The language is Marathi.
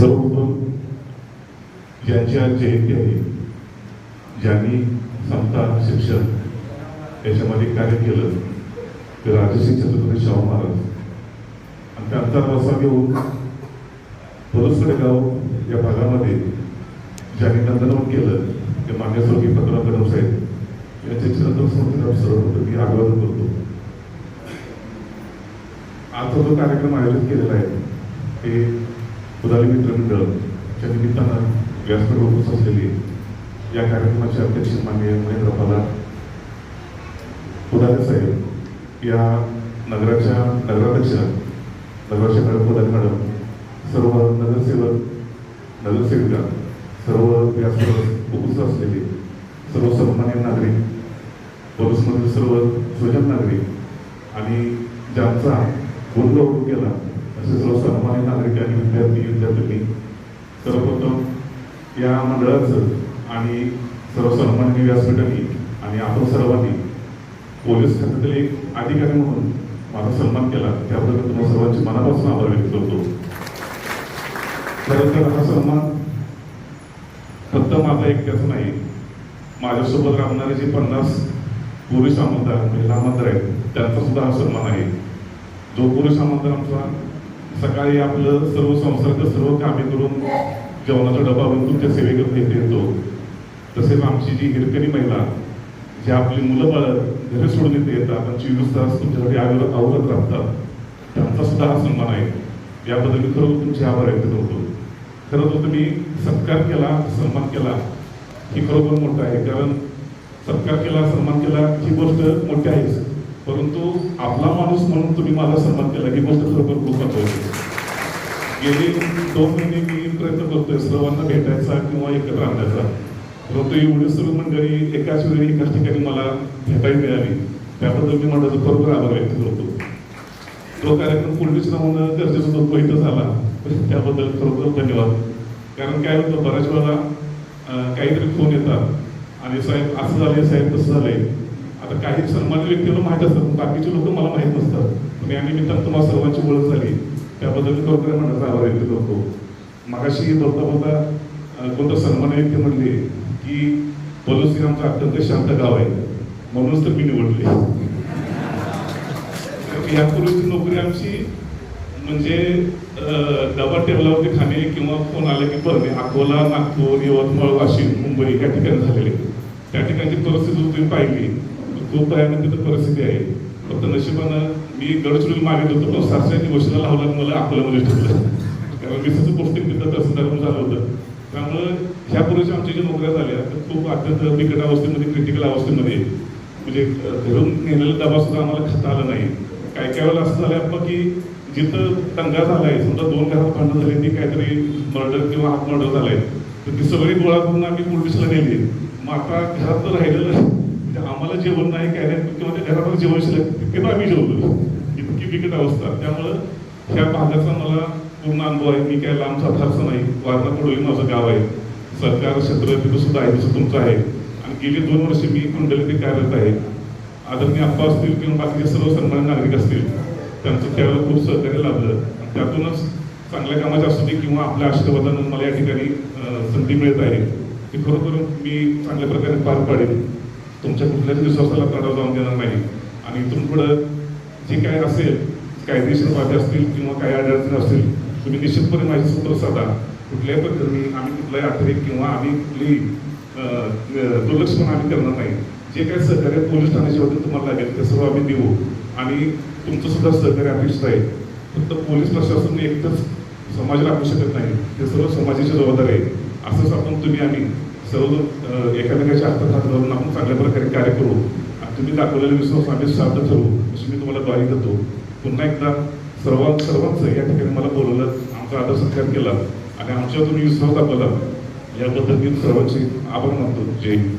सर्वप्रथम ज्यांची आज जयंती आहे, ज्यांनी समता शिक्षण याच्यामध्ये कार्य केलं ते राजश्री छत्रपती शाहू महाराज आणि त्यांचा वसा घेऊन पलसकडे गाव या भागामध्ये ज्यांनी नंदनवन केलं ते मान्य स्वर्गीय पद्मनाभ कदम साहेब यांचे चिरंतन स्मृती सर्वप्रथम मी अभिवादन करतो. आजचा जो कार्यक्रम आयोजित केलेला आहे ते पुदाली मित्रमंडळच्या निमित्तानं व्यासपीठ उपस्थित असलेली या कार्यक्रमाचे अध्यक्ष माननीय महेंद्र पवार पुदाले साहेब, या नगराच्या नगराध्यक्ष नगराच्या मॅडम पुदाले मॅडम, सर्व नगरसेवक नगरसेविका, सर्व व्यासपीठावर उपस्थित असलेले सर्व सन्माननीय नागरिक, पोलीसमधील सर्व सुजन नागरिक आणि ज्यांचा गुणगौरव केला असे सर्व सन्माननीय नागरिक आणि विद्यार्थी सर्वप्रथम या मंडळाचं आणि सर्व सन्माननीय व्यासपीठांनी आणि आपण सर्वांनी पोलीस खात्यातील एक अधिकारी म्हणून माझा सन्मान केला त्याबद्दल तुम्हाला सर्वांचे मनापासून आभार व्यक्त करतो. खरं तर हा सन्मान फक्त माझा एकट्याचा नाही, माझ्यासोबत राहणारे जे 50 पुरुष आमदार महिला आमदार आहेत त्यांचा सुद्धा हा सन्मान आहे. जो पुरुष आमदार आमचा सकाळी आपलं सर्व संसर्ग सर्व कामे करून जेवणाचा डबा बनवून त्या सेवेकडे येतो, तसेच आमची जी हिरकणी महिला जी आपली मुलं बाळ घरी सोडून इथे येतात आणि 24 तास तुमच्यासाठी आवरत राहतात त्यांचा सुद्धा हा सन्मान आहे. याबद्दल मी खरोखर तुमचे आभार व्यक्त करतो. खरं तर तुम्ही सत्कार केला, सन्मान केला ही खरोखर मोठं आहे, कारण सत्कार केला सन्मान केला ही गोष्ट मोठी आहेच, परंतु आपला माणूस म्हणून तुम्ही माझा सन्मान केला ही गोष्ट खरोखर खूप महत्त्वाची. गेले 2 महिने मी प्रयत्न करतोय सर्वांना भेटायचा किंवा एकत्र आणण्याचा, परंतु एवढी सर्व मंडळी एकाच वेळी एकाच ठिकाणी मला भेटायला मिळाली त्याबद्दल मी माझा खरोखर आभार व्यक्त करतो. तो कार्यक्रम पुढलीच होणं गरजेचं होतं, तो इथं झाला त्याबद्दल खरोखर धन्यवाद. कारण काय होतं बऱ्याच वेळा काहीतरी फोन येतात आणि साहेब असं झालंय, साहेब तसं झालंय. आता काही सन्मानित व्यक्तीला माहीत असतात, बाकीचे लोक मला माहीत नसतात, पण या निमित्तानं तुम्हाला सर्वांची ओळख झाली त्याबद्दल मी खरोखर मनाचा आभार व्यक्त करतो. मागाशी बोलता बोलता कोणतं सन्मानित व्यक्ती म्हणले की पलूस हे आमचं अत्यंत शांत गाव आहे म्हणूनच तर मी निवडले. यापूर्वीची नोकरी आमची म्हणजे डबा टेबलावरती खाणे किंवा फोन आले की बरणे अकोला, नागपूर, यवतमाळ, वाशिम, मुंबई या ठिकाणी झालेले. त्या ठिकाणची परिस्थिती तुम्ही पाहिली खूप भयानक तिथं परिस्थिती आहे. फक्त नशिबानं मी गडचिरोली मागे होतो पण सासऱ्यांनी गोष्टीला लावला मला अकोल्यामध्ये ठेवलं, कारण विशेष पोस्टिंग तिथं तहसीलदार झालं होतं. त्यामुळं ह्यापूर्वीच्या आमच्या ज्या नोकऱ्या झाल्या तर खूप अत्यंत बिकट अवस्थेमध्ये क्रिटिकल अवस्थेमध्ये म्हणजे घरून नेलेला डबा सुद्धा आम्हाला खाता आला नाही. काही काही वेळेला असं झालं आपण की जिथं दंगा झालाय, समजा 2 घरात भांडण झाले, ती काहीतरी मर्डर किंवा हाफ मर्डर झालाय तर ती सगळी गोळा करून आम्ही पोलिसला नेली. मग आता घरात तर राहिलेलं म्हणजे आम्हाला जेवण नाही काय नाही किंवा त्या घरात जेवण शिल्लक तितके आम्ही जेवलो, इतकी बिकट अवस्था. त्यामुळं ह्या भागाचा मला पूर्ण अनुभव आहे. मी काय लांबचा फारसा नाही, वारणा कडोली माझं गाव आहे, सरकार क्षेत्र तिथं सुद्धा आहे जसं तुमचं आहे आणि गेली 2 वर्षे मी कुंडलीत कार्यरत आहे. आदरणीय अप्पा असतील किंवा बाकीचे सर्व सन्मानित नागरिक असतील त्यांचं त्यावेळेला खूप सहकार्य लाभलं आणि त्यातूनच चांगल्या कामाच्या असू दे किंवा आपल्या आशीर्वादानं मला या ठिकाणी संधी मिळत आहे. ती खरोखर मी चांगल्या प्रकारे पार पाडेल, तुमच्या कुठल्याच विश्वासाला तडा जाऊन देणार नाही आणि इथून पुढं जे काय असेल कायदेशीर बाबी असतील किंवा काही अडचणी असतील तुम्ही निश्चितपणे माझी सूत्र साधा. कुठल्याही प्रकरणी आम्ही कुठलाही अतिरेक किंवा आम्ही कुठली दुर्लक्षपण आम्ही करणार नाही. जे काही सहकार्य पोलीस ठाण्याची वतीने तुम्हाला लागेल ते सर्व आम्ही देऊ आणि तुमचं सुद्धा सहकार्य अपेक्षित आहे. फक्त पोलीस प्रशासन एकच समाज राखू शकत नाही, ते सर्व समाजाची जबाबदारी आहे. असंच आपण तुम्ही आम्ही सर्व एकामेकाच्या हातात हात धरून आपण चांगल्या प्रकारे कार्य करू आणि तुम्ही दाखवलेला विश्वास आम्ही सार्थ ठरवू अशी मी तुम्हाला ग्वाही देतो. पुन्हा एकदा सर्वांचं या ठिकाणी मला बोलवलं, आमचा आदर सत्कार केला आणि आमच्यावर तुम्ही विश्वास दाखवला याबद्दल मी सर्वांचे आभार मानतो. जय हिंद.